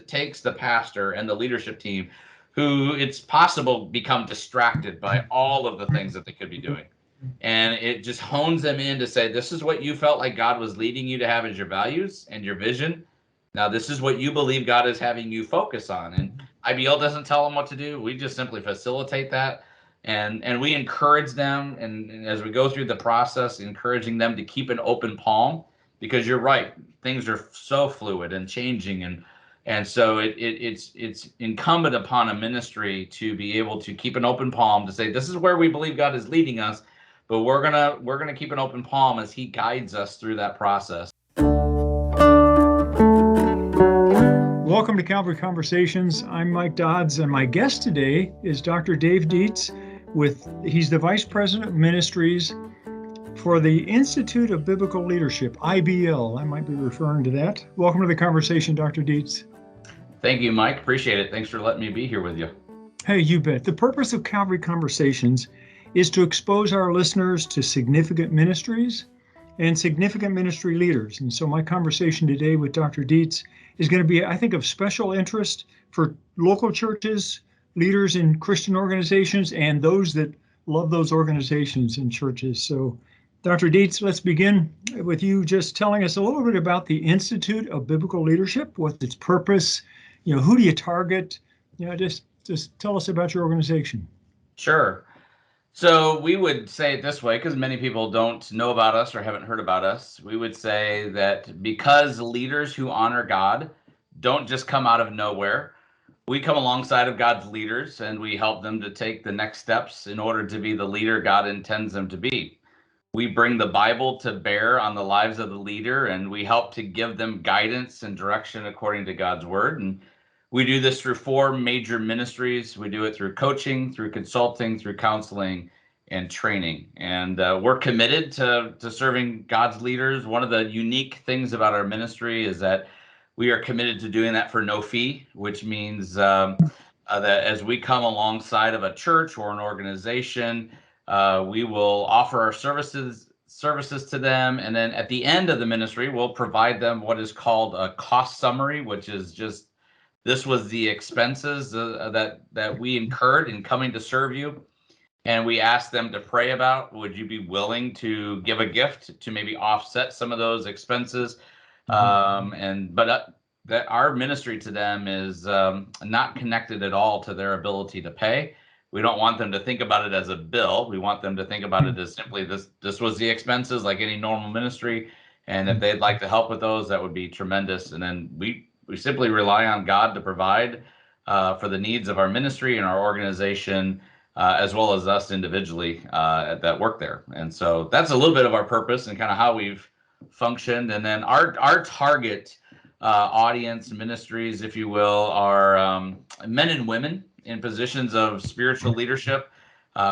it takes the pastor and the leadership team who it's possible become distracted by all of the things that they could be doing. And it just hones them in to say, this is what you felt like God was leading you to have as your values and your vision. Now, this is what you believe God is having you focus on. And IBL doesn't tell them what to do. We just simply facilitate that. And we encourage them. And as we go through the process, encouraging them to keep an open palm, because you're right. Things are so fluid and changing. And so it's incumbent upon a ministry to be able to keep an open palm to say, this is where we believe God is leading us. But we're gonna keep an open palm as he guides us through that process. Welcome to Calvary Conversations. I'm Mike Dodds, and my guest today is Dr. Dave Deets. He's the Vice President of Ministries for the Institute of Biblical Leadership, IBL. I might be referring to that. Welcome to the conversation, Dr. Deets. Thank you, Mike. Appreciate it. Thanks for letting me be here with you. Hey, you bet. The purpose of Calvary Conversations is to expose our listeners to significant ministries and significant ministry leaders. And so my conversation today with Dr. Deets is going to be, I think, of special interest for local churches, leaders in Christian organizations, and those that love those organizations and churches. So Dr. Deets, let's begin with you just telling us a little bit about the Institute of Biblical Leadership, what's its purpose, who do you target? Just tell us about your organization. Sure. So we would say it this way, because many people don't know about us or haven't heard about us. We would say that because leaders who honor God don't just come out of nowhere, we come alongside of God's leaders and we help them to take the next steps in order to be the leader God intends them to be. We bring the Bible to bear on the lives of the leader, and we help to give them guidance and direction according to God's word. And we do this through 4 major ministries. We do it through coaching, through consulting, through counseling, and training. And we're committed to serving God's leaders. One of the unique things about our ministry is that we are committed to doing that for no fee, which means that as we come alongside of a church or an organization, we will offer our services to them. And then at the end of the ministry, we'll provide them what is called a cost summary, which is just, this was the expenses that we incurred in coming to serve you. And we asked them to pray about, would you be willing to give a gift to maybe offset some of those expenses? But our ministry to them is not connected at all to their ability to pay. We don't want them to think about it as a bill. We want them to think about it as simply this was the expenses like any normal ministry. And if they'd like to help with those, that would be tremendous. And then we simply rely on God to provide for the needs of our ministry and our organization, as well as us individually that work there. And so that's a little bit of our purpose and kind of how we've functioned. And then our target audience, ministries, if you will, are men and women in positions of spiritual leadership,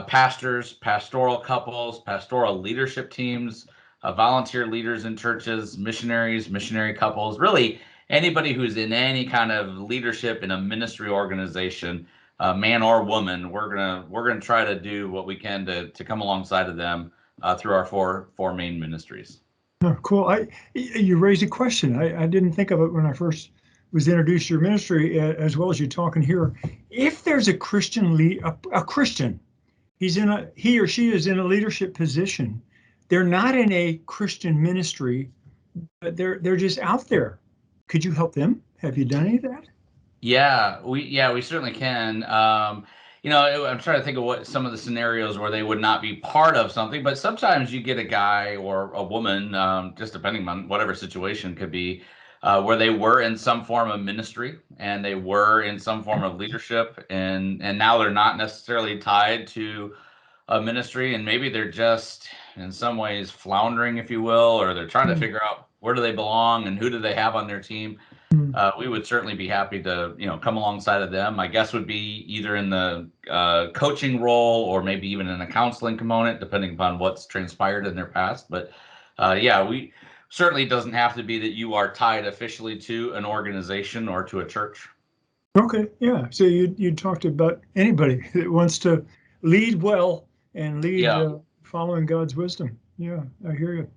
pastors, pastoral couples, pastoral leadership teams, volunteer leaders in churches, missionaries, missionary couples, really anybody who's in any kind of leadership in a ministry organization, man or woman. We're gonna try to do what we can to come alongside of them through our four main ministries. Oh, cool. You raised a question. I didn't think of it when I first was introduced to your ministry, as well as you talking here. If there's a Christian a Christian, he or she is in a leadership position. They're not in a Christian ministry, but they're just out there. Could you help them? Have you done any of that? Yeah, we certainly can. I'm trying to think of what some of the scenarios where they would not be part of something, but sometimes you get a guy or a woman, just depending on whatever situation could be, where they were in some form of ministry and they were in some form of leadership, and now they're not necessarily tied to a ministry, and maybe they're just in some ways floundering, if you will, or they're trying to figure out where do they belong and who do they have on their team. We would certainly be happy to, come alongside of them. My guess would be either in the coaching role or maybe even in a counseling component, depending upon what's transpired in their past. But we certainly doesn't have to be that you are tied officially to an organization or to a church. Okay, yeah. So you talked about anybody that wants to lead well and lead following God's wisdom. Yeah, I hear you.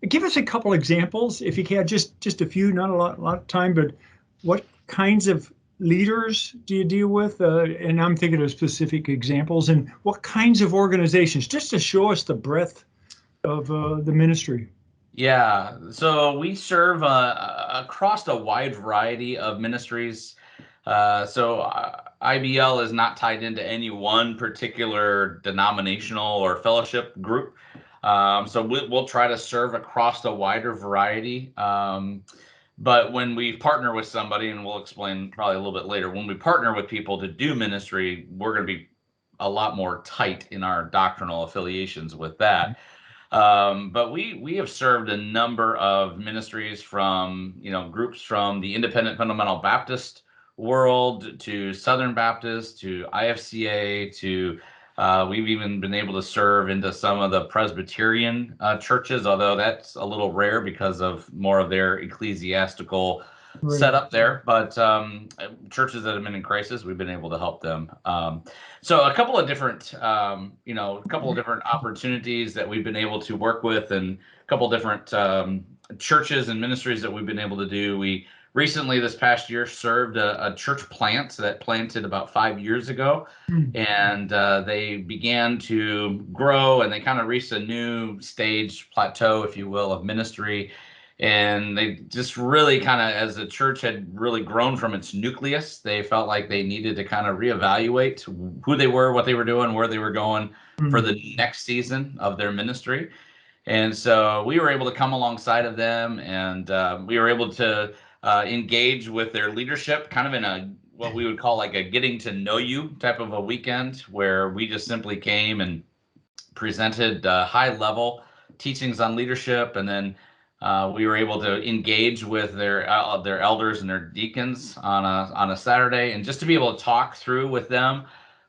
Give us a couple examples, if you can, just a few, not a lot of time, but kinds of leaders do you deal with? And I'm thinking of specific examples. And what kinds of organizations, just to show us the breadth of the ministry? Yeah, so we serve across a wide variety of ministries. IBL is not tied into any one particular denominational or fellowship group. We'll try to serve across a wider variety. But when we partner with somebody, and we'll explain probably a little bit later, when we partner with people to do ministry, we're going to be a lot more tight in our doctrinal affiliations with that. But we have served a number of ministries from, groups from the Independent Fundamental Baptist world to Southern Baptist to IFCA to we've even been able to serve into some of the Presbyterian churches, although that's a little rare because of more of their ecclesiastical Right. setup there. But churches that have been in crisis, we've been able to help them. So a couple of different, a couple of different opportunities that we've been able to work with, and a couple of different churches and ministries that we've been able to do. We recently, this past year, served a church plant that planted about 5 years ago, Mm. and they began to grow, and they kind of reached a new stage, plateau, if you will, of ministry. And they just really kind of, as the church had really grown from its nucleus, they felt like they needed to kind of reevaluate who they were, what they were doing, where they were going for Mm. the next season of their ministry. And so we were able to come alongside of them, and we were able to engage with their leadership kind of in a what we would call like a getting to know you type of a weekend, where we just simply came and presented high level teachings on leadership, and then we were able to engage with their elders and their deacons on a Saturday, and just to be able to talk through with them.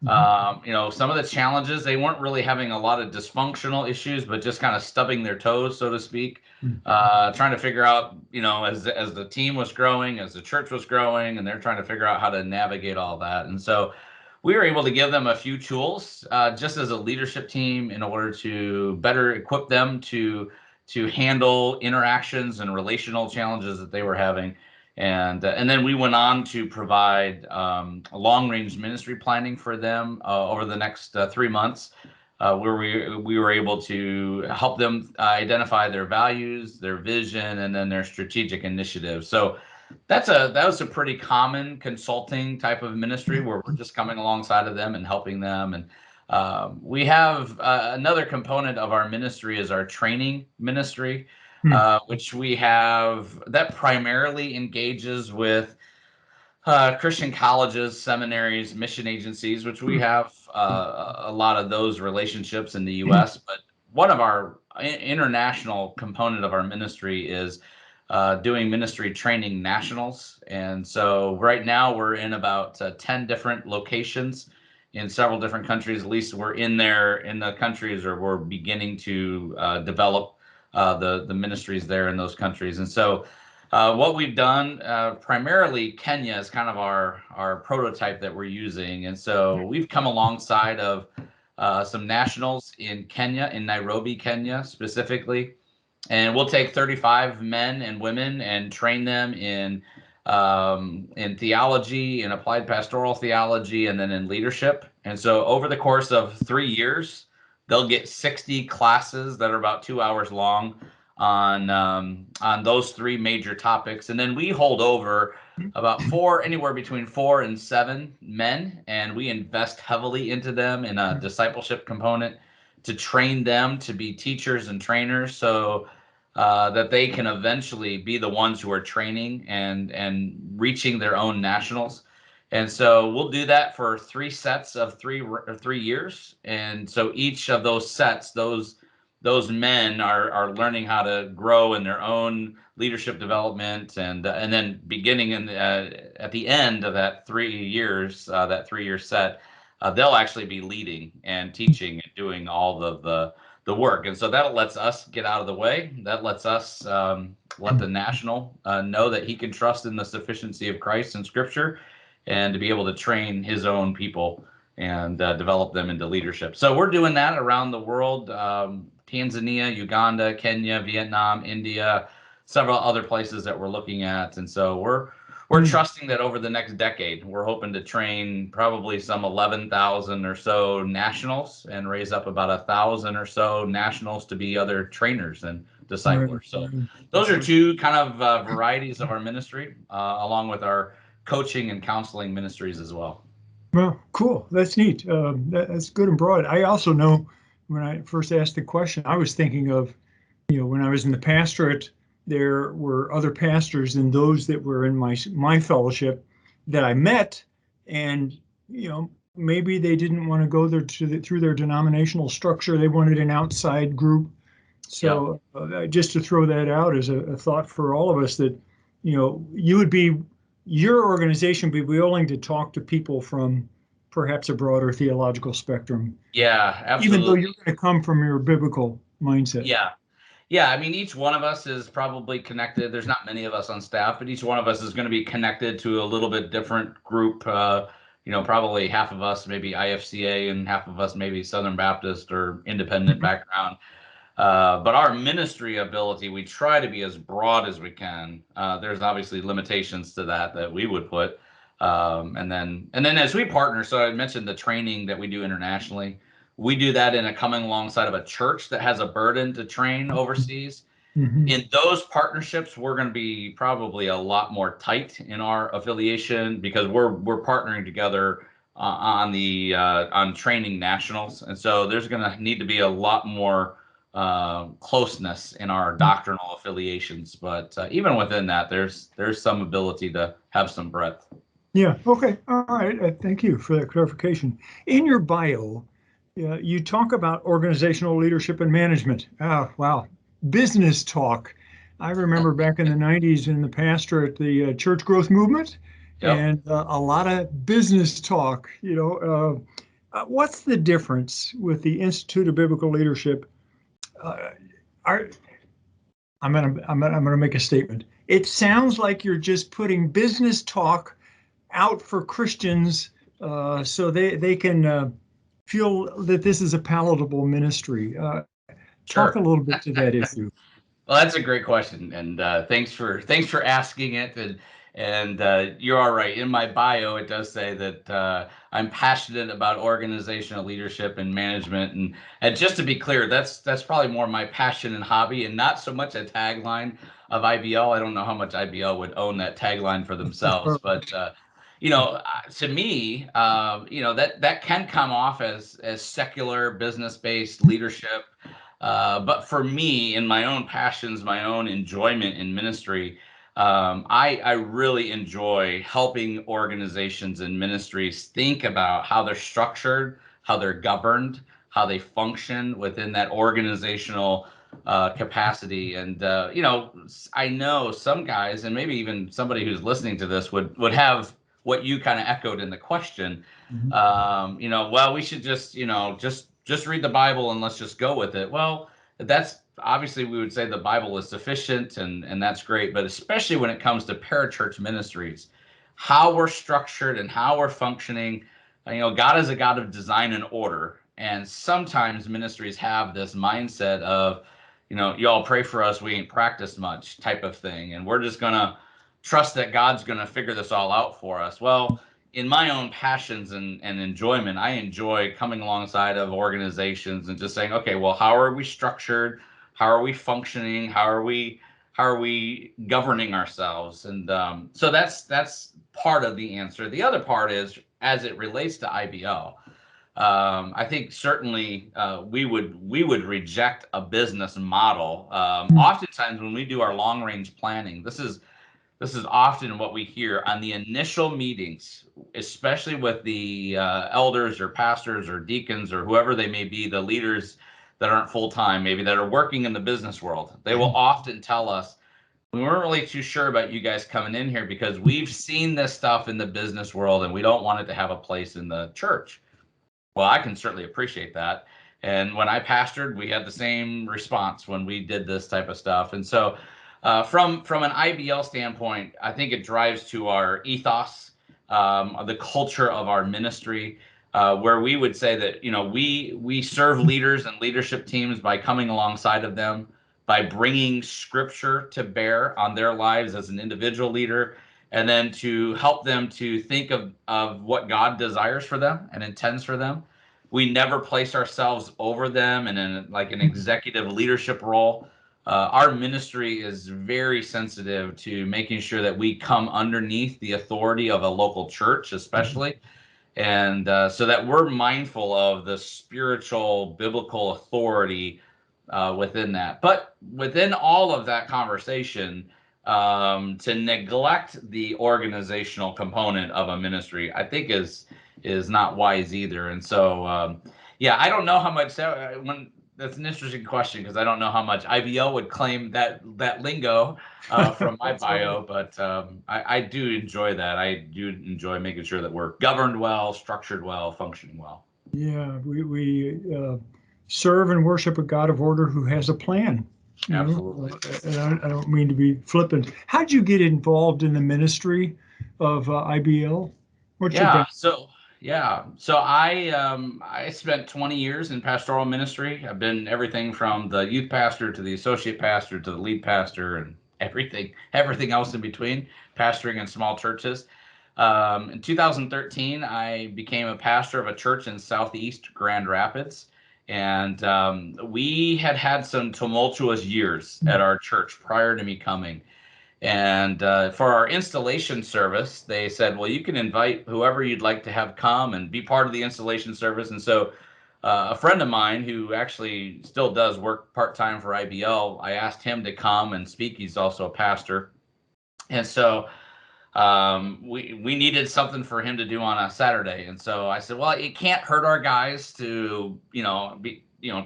Some of the challenges, they weren't really having a lot of dysfunctional issues, but just kind of stubbing their toes, so to speak, trying to figure out, as the team was growing, as the church was growing, and they're trying to figure out how to navigate all that. And so we were able to give them a few tools just as a leadership team in order to better equip them to handle interactions and relational challenges that they were having. And then we went on to provide long-range ministry planning for them over the next 3 months, where we were able to help them identify their values, their vision, and then their strategic initiatives. So that was a pretty common consulting type of ministry, where we're just coming alongside of them and helping them. And we have another component of our ministry is our training ministry, which we have that primarily engages with Christian colleges, seminaries, mission agencies, which we have a lot of those relationships in the U.S. But one of our international component of our ministry is doing ministry training nationals. And so right now we're in about 10 different locations in several different countries. At least we're in the countries, or we're beginning to develop the ministries there in those countries. And so what we've done, primarily Kenya is kind of our prototype that we're using. And so we've come alongside of some nationals in Kenya, in Nairobi, Kenya specifically. And we'll take 35 men and women and train them in theology, in applied pastoral theology, and then in leadership. And so over the course of 3 years, they'll get 60 classes that are about 2 hours long on those three major topics. And then we hold over about anywhere between 4 and 7 men, and we invest heavily into them in a discipleship component to train them to be teachers and trainers, so that they can eventually be the ones who are training and reaching their own nationals. And so we'll do that for 3 sets of 3 years. And so each of those sets, those men are learning how to grow in their own leadership development, and then beginning at the end of that 3 years, that 3-year set, they'll actually be leading and teaching and doing all of the work. And so that lets us get out of the way. That lets us let the national know that he can trust in the sufficiency of Christ and Scripture, and to be able to train his own people and develop them into leadership. So we're doing that around the world. Tanzania, Uganda, Kenya, Vietnam, India, several other places that we're looking at. And so we're we're trusting that over the next decade, we're hoping to train probably some 11,000 or so nationals and raise up about 1,000 or so nationals to be other trainers and disciplers. So those are two kind of varieties of our ministry, along with our coaching and counseling ministries as well. Well, cool. That's neat. That's good and broad. I also know when I first asked the question, I was thinking of, when I was in the pastorate, there were other pastors than those that were in my fellowship that I met, and maybe they didn't want to go there through their denominational structure. They wanted an outside group. So just to throw that out as a thought for all of us, that your organization would be willing to talk to people from perhaps a broader theological spectrum. Yeah, absolutely. Even though you're going to come from your biblical mindset. Yeah. I mean, each one of us is probably connected. There's not many of us on staff, but each one of us is going to be connected to a little bit different group. Probably half of us maybe IFCA and half of us maybe Southern Baptist or independent background. But our ministry ability, we try to be as broad as we can. There's obviously limitations to that we would put. And then as we partner, so I mentioned the training that we do internationally. We do that in a coming alongside of a church that has a burden to train overseas. Mm-hmm. In those partnerships, we're going to be probably a lot more tight in our affiliation because we're partnering together on training nationals, and so there's going to need to be a lot more closeness in our doctrinal affiliations. But even within that, there's some ability to have some breadth. Yeah. Okay. All right. Thank you for that clarification. In your bio, you talk about organizational leadership and management. Wow. Business talk. I remember back in the 90s in the pastorate, the church growth movement, and a lot of business talk. What's the difference with the Institute of Biblical Leadership? I'm gonna make a statement. It sounds like you're just putting business talk out for Christians so they can feel that this is a palatable ministry. Talk a little bit to that issue. Well, that's a great question, and thanks for asking it. And you're all right. In my bio, it does say that I'm passionate about organizational leadership and management. And just to be clear, that's probably more my passion and hobby, and not so much a tagline of IBL. I don't know how much IBL would own that tagline for themselves, but to me, that can come off as secular, business-based leadership. But for me, in my own passions, my own enjoyment in ministry, I really enjoy helping organizations and ministries think about how they're structured, how they're governed, how they function within that organizational capacity. And I know some guys, and maybe even somebody who's listening to this would have what you kind of echoed in the question. Well, we should just read the Bible and let's just go with it. Well, that's obviously we would say the Bible is sufficient, and that's great. But especially when it comes to parachurch ministries, how we're structured and how we're functioning, God is a God of design and order. And sometimes ministries have this mindset of, y'all pray for us, we ain't practiced much type of thing. And we're just going to trust that God's going to figure this all out for us. Well, in my own passions and enjoyment, I enjoy coming alongside of organizations and just saying, okay, well, how are we structured? How are we functioning? How are we governing ourselves? And so that's part of the answer. The other part is, as it relates to IBL, I think certainly we would reject a business model. Oftentimes when we do our long range planning, this is often what we hear on the initial meetings, especially with the elders or pastors or deacons or whoever they may be, the leaders that aren't full-time, maybe that are working in the business world. They will often tell us, we weren't really too sure about you guys coming in here because we've seen this stuff in the business world and we don't want it to have a place in the church. Well, I can certainly appreciate that. And when I pastored, we had the same response when we did this type of stuff. And so from an IBL standpoint, I think it drives to our ethos, the culture of our ministry, where we would say that we serve leaders and leadership teams by coming alongside of them, by bringing scripture to bear on their lives as an individual leader, and then to help them to think of what God desires for them and intends for them. We never place ourselves over them and in like an executive leadership role. Our ministry is very sensitive to making sure that we come underneath the authority of a local church, especially, and so that we're mindful of the spiritual biblical authority within that. But within all of that conversation, to neglect the organizational component of a ministry, I think is not wise either. And so, yeah, I don't know how much when that's an interesting question because I don't know how much IBL would claim that lingo from my bio, right. but I do enjoy that. I do enjoy making sure that we're governed well, structured well, functioning well. Yeah, we serve and worship a God of order who has a plan. Absolutely. And I don't mean to be flippant. How'd you get involved in the ministry of IBL? What's your Yeah. background? So I spent 20 years in pastoral ministry. I've been everything from the youth pastor to the associate pastor to the lead pastor and everything else in between, pastoring in small churches. In 2013, I became a pastor of a church in Southeast Grand Rapids. And we had some tumultuous years at our church prior to me coming. And for our installation service, they said, well, you can invite whoever you'd like to have come and be part of the installation service. And so a friend of mine who actually still does work part-time for IBL, I asked him to come and speak. He's also a pastor. And so we needed something for him to do on a Saturday. And so I said, well, it can't hurt our guys to,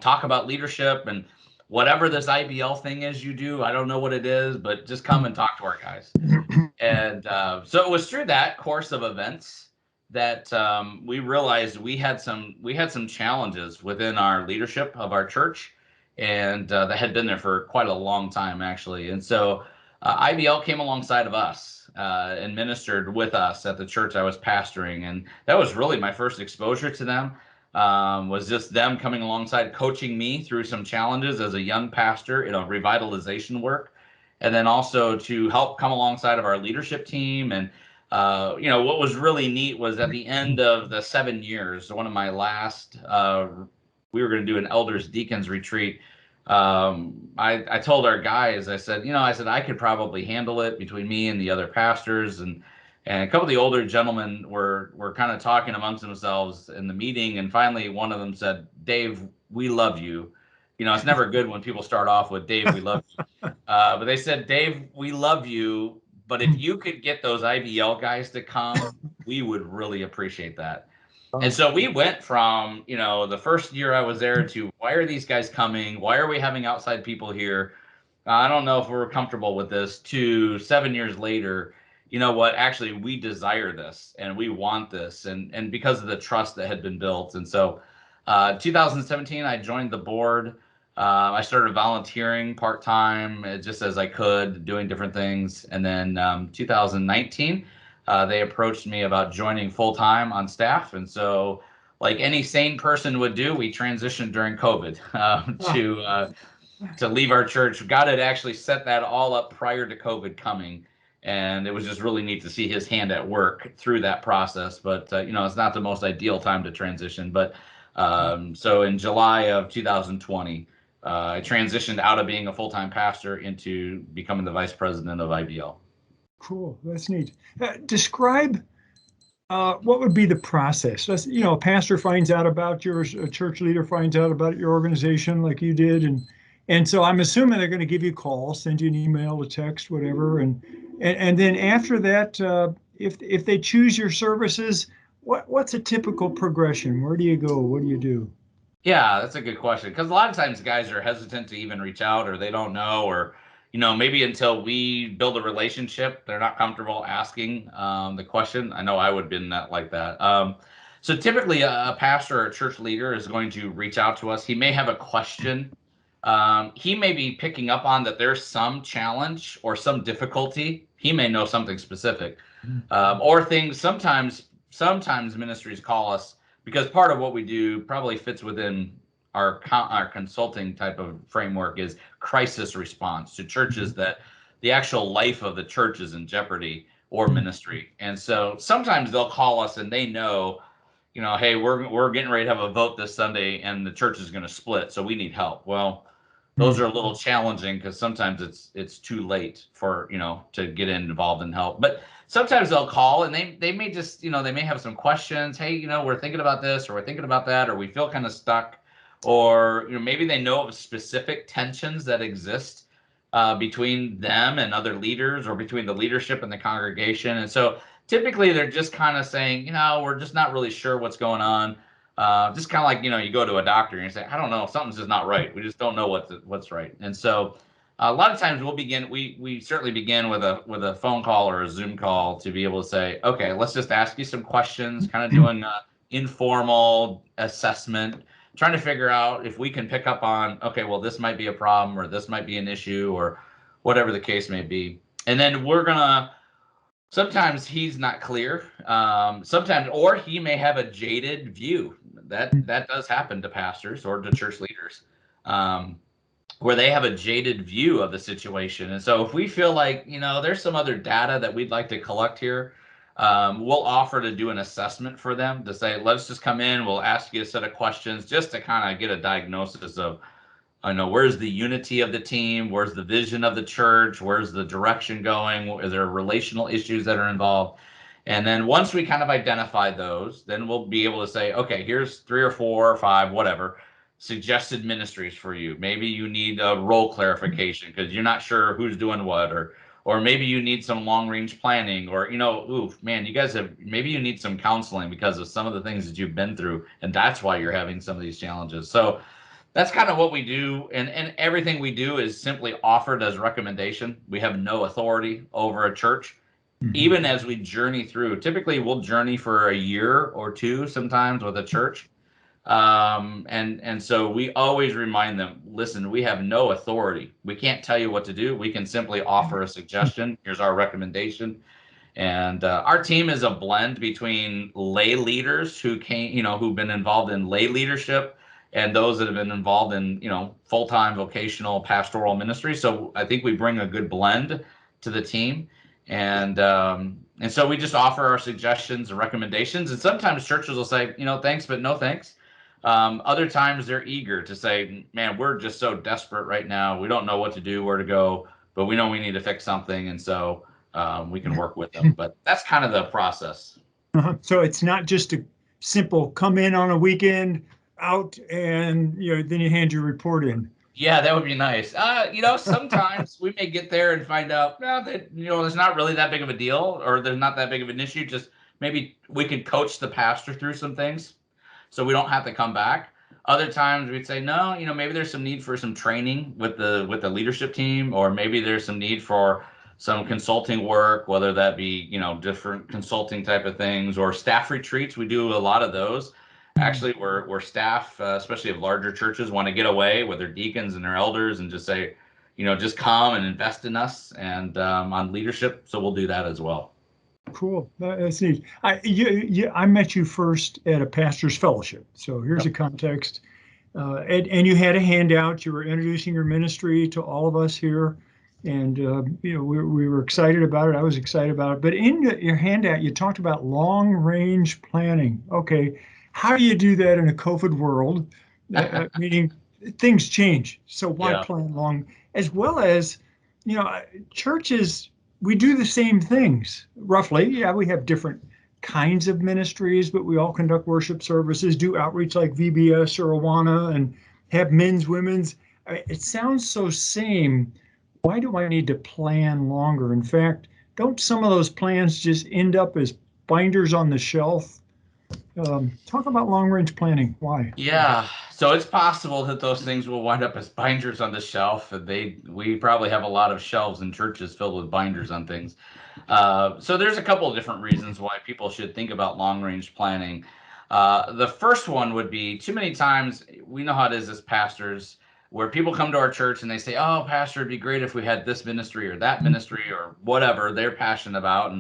talk about leadership and whatever this IBL thing is you do. I don't know what it is, but just come and talk to our guys. And so it was through that course of events that we realized we had some challenges within our leadership of our church, and that had been there for quite a long time actually. And so IBL came alongside of us and ministered with us at the church I was pastoring, and that was really my first exposure to them. Was just them coming alongside, coaching me through some challenges as a young pastor in a revitalization work, and then also to help come alongside of our leadership team. And what was really neat was at the end of the 7 years, one of my last, we were going to do an elders deacons retreat. I told our guys, I said, I could probably handle it between me and the other pastors. And a couple of the older gentlemen were kind of talking amongst themselves in the meeting. And finally, one of them said, Dave, we love you. It's never good when people start off with Dave, we love you. But they said, Dave, we love you. But if you could get those IBL guys to come, we would really appreciate that. And so we went from, the first year I was there to why are these guys coming? Why are we having outside people here? I don't know if we're comfortable with this, to 7 years later, you know what, actually we desire this and we want this. And because of the trust that had been built. And so 2017, I joined the board. I started volunteering part-time just as I could, doing different things. And then 2019, they approached me about joining full-time on staff. And so like any sane person would do, we transitioned during COVID to leave our church. God had actually set that all up prior to COVID coming. And it was just really neat to see his hand at work through that process. But, it's not the most ideal time to transition. But so in July of 2020, I transitioned out of being a full-time pastor into becoming the vice president of IBL. Cool, that's neat. Describe what would be the process? A pastor finds out about yours, a church leader finds out about your organization like you did, and so I'm assuming they're going to give you a call, send you an email, a text, whatever, and then after that, if they choose your services, what's a typical progression? Where do you go? What do you do? Yeah, that's a good question because a lot of times guys are hesitant to even reach out, or they don't know, or maybe until we build a relationship, they're not comfortable asking the question. I know I would have been like that. So typically, a pastor or a church leader is going to reach out to us. He may have a question. He may be picking up on that there's some challenge or some difficulty. He may know something specific, or things. Sometimes ministries call us because part of what we do probably fits within our consulting type of framework is crisis response to churches that the actual life of the church is in jeopardy. or ministry. And so sometimes they'll call us and they know, hey, we're getting ready to have a vote this Sunday and the church is going to split, so we need help. Well, those are a little challenging because sometimes it's too late for to get involved and help. But sometimes they'll call and they may just they may have some questions. Hey, we're thinking about this or we're thinking about that, or we feel kind of stuck, or maybe they know of specific tensions that exist between them and other leaders, or between the leadership and the congregation. And so typically they're just kind of saying, we're just not really sure what's going on. Just kind of like, you go to a doctor and you say, I don't know, something's just not right. We just don't know what's right. And so a lot of times we certainly begin with a phone call or a Zoom call to be able to say, okay, let's just ask you some questions, kind of doing an informal assessment, trying to figure out if we can pick up on, okay, well, this might be a problem or this might be an issue or whatever the case may be. And then sometimes he's not clear. Sometimes, or he may have a jaded view. That does happen to pastors or to church leaders, where they have a jaded view of the situation. And so if we feel like, there's some other data that we'd like to collect here, we'll offer to do an assessment for them to say, let's just come in. We'll ask you a set of questions just to kind of get a diagnosis of, where's the unity of the team? Where's the vision of the church? Where's the direction going? Are there relational issues that are involved? And then once we kind of identify those, then we'll be able to say, okay, here's 3 or 4 or 5, whatever, suggested ministries for you. Maybe you need a role clarification because you're not sure who's doing what, or maybe you need some long range planning, or, oof, man, maybe you need some counseling because of some of the things that you've been through. And that's why you're having some of these challenges. So that's kind of what we do. And everything we do is simply offered as recommendation. We have no authority over a church. Even as we journey through, typically we'll journey for a year or two sometimes with a church. And so we always remind them, listen, we have no authority. We can't tell you what to do. We can simply offer a suggestion. Here's our recommendation. And our team is a blend between lay leaders who've been involved in lay leadership and those that have been involved in, full-time vocational pastoral ministry. So I think we bring a good blend to the team. And so we just offer our suggestions and recommendations. And sometimes churches will say, thanks, but no thanks. Other times they're eager to say, man, we're just so desperate right now. We don't know what to do, where to go, but we know we need to fix something. And so we can work with them. But that's kind of the process. So it's not just a simple come in on a weekend, out, and then you hand your report in. Yeah, that would be nice. Sometimes we may get there and find out that there's not really that big of a deal, or there's not that big of an issue. Just maybe we could coach the pastor through some things, so we don't have to come back. Other times we'd say no, maybe there's some need for some training with the leadership team, or maybe there's some need for some consulting work, whether that be different consulting type of things or staff retreats. We do a lot of those. Actually, where staff, especially of larger churches, want to get away with their deacons and their elders and just say, just come and invest in us and on leadership. So we'll do that as well. Cool. That's neat. I met you first at a pastor's fellowship. So here's a context. And you had a handout. You were introducing your ministry to all of us here. And, we were excited about it. I was excited about it. But in your handout, you talked about long range planning. Okay. How do you do that in a COVID world? Meaning things change. So why plan long? As well as, churches, we do the same things roughly. Yeah, we have different kinds of ministries, but we all conduct worship services, do outreach like VBS or Awana, and have men's, women's. It sounds so same. Why do I need to plan longer? In fact, don't some of those plans just end up as binders on the shelf? Talk about long-range planning. Why? Yeah, so it's possible that those things will wind up as binders on the shelf. We probably have a lot of shelves in churches filled with binders on things. So there's a couple of different reasons why people should think about long-range planning. The first one would be, too many times we know how it is as pastors, where people come to our church and they say, "Oh, pastor, it'd be great if we had this ministry or that ministry or whatever they're passionate about."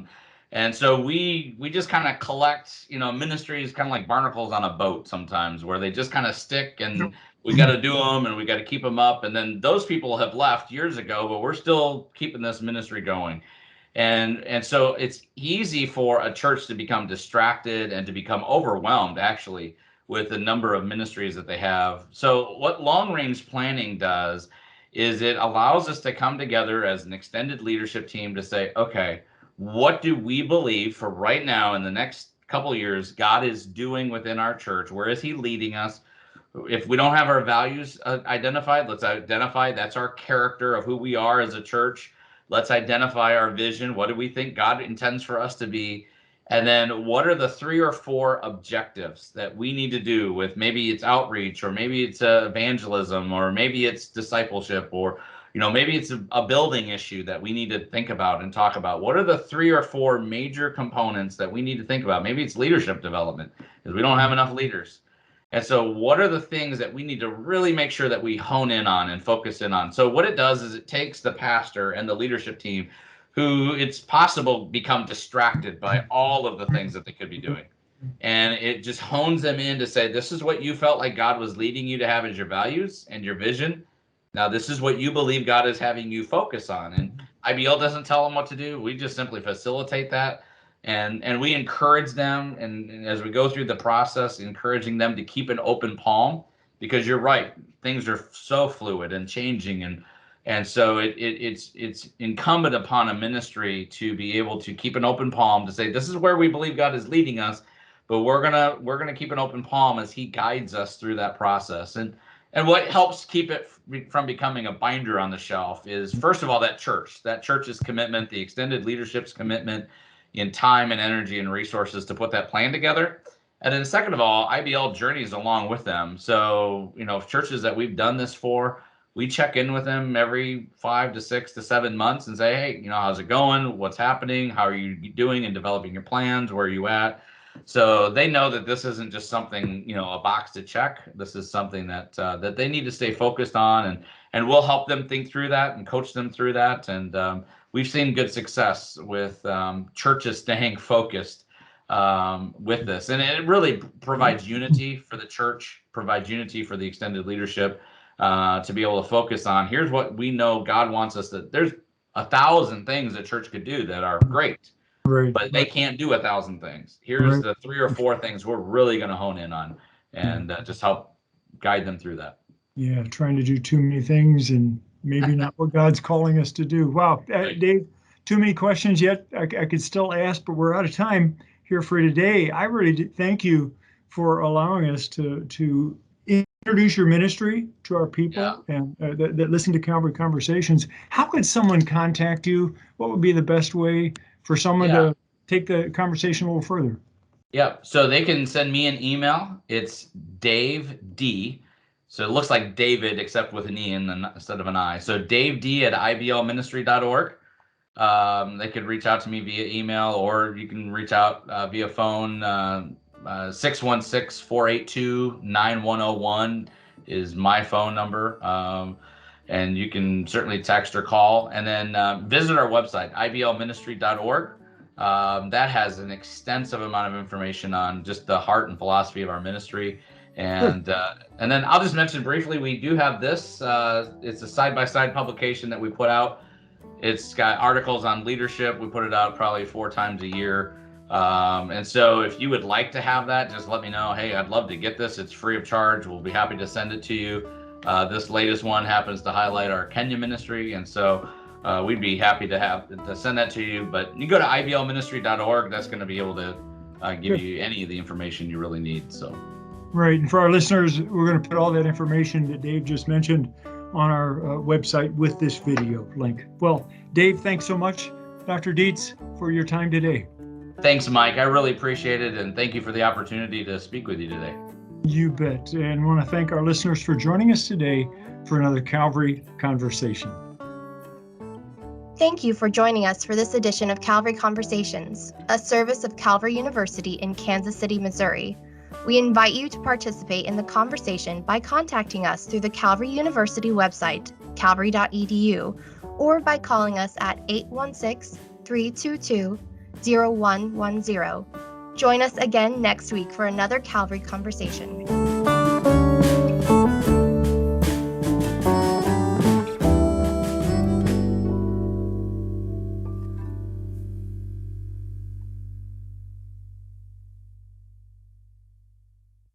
And so we just kind of collect, ministries kind of like barnacles on a boat sometimes, where they just kind of stick and we got to do them and we got to keep them up. And then those people have left years ago, but we're still keeping this ministry going. And so it's easy for a church to become distracted and to become overwhelmed, actually, with the number of ministries that they have. So what long range planning does is it allows us to come together as an extended leadership team to say, okay, what do we believe for right now in the next couple of years God is doing within our church? Where is he leading us? If we don't have our values identified, let's identify that's our character of who we are as a church. Let's identify our vision. What do we think God intends for us to be? And then what are the 3 or 4 objectives that we need to do with, maybe it's outreach, or maybe it's evangelism, or maybe it's discipleship, or maybe it's a building issue that we need to think about and talk about. What are the 3 or 4 major components that we need to think about? Maybe it's leadership development because we don't have enough leaders. And so what are the things that we need to really make sure that we hone in on and focus in on? So what it does is it takes the pastor and the leadership team, who it's possible become distracted by all of the things that they could be doing. And it just hones them in to say, this is what you felt like God was leading you to have as your values and your vision. Now, this is what you believe God is having you focus on. And IBL doesn't tell them what to do. We just simply facilitate that. And we encourage them, and as we go through the process, encouraging them to keep an open palm, because you're right, things are so fluid and changing, and so it's incumbent upon a ministry to be able to keep an open palm to say, this is where we believe God is leading us, but we're gonna keep an open palm as he guides us through that process. And what helps keep it from becoming a binder on the shelf is, first of all, that church's commitment, the extended leadership's commitment in time and energy and resources to put that plan together. And then second of all, IBL journeys along with them. So, churches that we've done this for, we check in with them every 5 to 6 to 7 months and say, hey, how's it going? What's happening? How are you doing in developing your plans? Where are you at? So they know that this isn't just something, a box to check. This is something that they need to stay focused on, and we'll help them think through that and coach them through that. And we've seen good success with churches staying focused with this. And it really provides unity for the church, provides unity for the extended leadership to be able to focus on, here's what we know God wants us to. There's 1,000 things a church could do that are great. Right. But they can't do 1,000 things. Here's the 3 or 4 things we're really going to hone in on, and just help guide them through that. Yeah, trying to do too many things and maybe not what God's calling us to do. Wow, Dave, too many questions yet. I could still ask, but we're out of time here for today. I really thank you for allowing us to introduce your ministry to our people and that listen to Calvary Conversations. How could someone contact you? What would be the best way for someone to take the conversation a little further? Yeah, so they can send me an email. It's Dave D. So it looks like David, except with an E instead of an I. So Dave D at iblministry.org. They could reach out to me via email, or you can reach out via phone. 616-482-9101 is my phone number. And you can certainly text or call. And then visit our website, iblministry.org. That has an extensive amount of information on just the heart and philosophy of our ministry. And then I'll just mention briefly, we do have this. It's a side-by-side publication that we put out. It's got articles on leadership. We put it out probably 4 times a year. And so if you would like to have that, just let me know. Hey, I'd love to get this. It's free of charge. We'll be happy to send it to you. This latest one happens to highlight our Kenya ministry. And so we'd be happy to send that to you. But you go to iblministry.org. That's going to be able to give you any of the information you really need. So. Right. And for our listeners, we're going to put all that information that Dave just mentioned on our website with this video link. Well, Dave, thanks so much, Dr. Deets, for your time today. Thanks, Mike. I really appreciate it. And thank you for the opportunity to speak with you today. You bet. And want to thank our listeners for joining us today for another Calvary Conversation. Thank you for joining us for this edition of Calvary Conversations, a service of Calvary University in Kansas City, Missouri. We invite you to participate in the conversation by contacting us through the Calvary University website, calvary.edu, or by calling us at 816-322-0110. Join us again next week for another Calvary Conversation.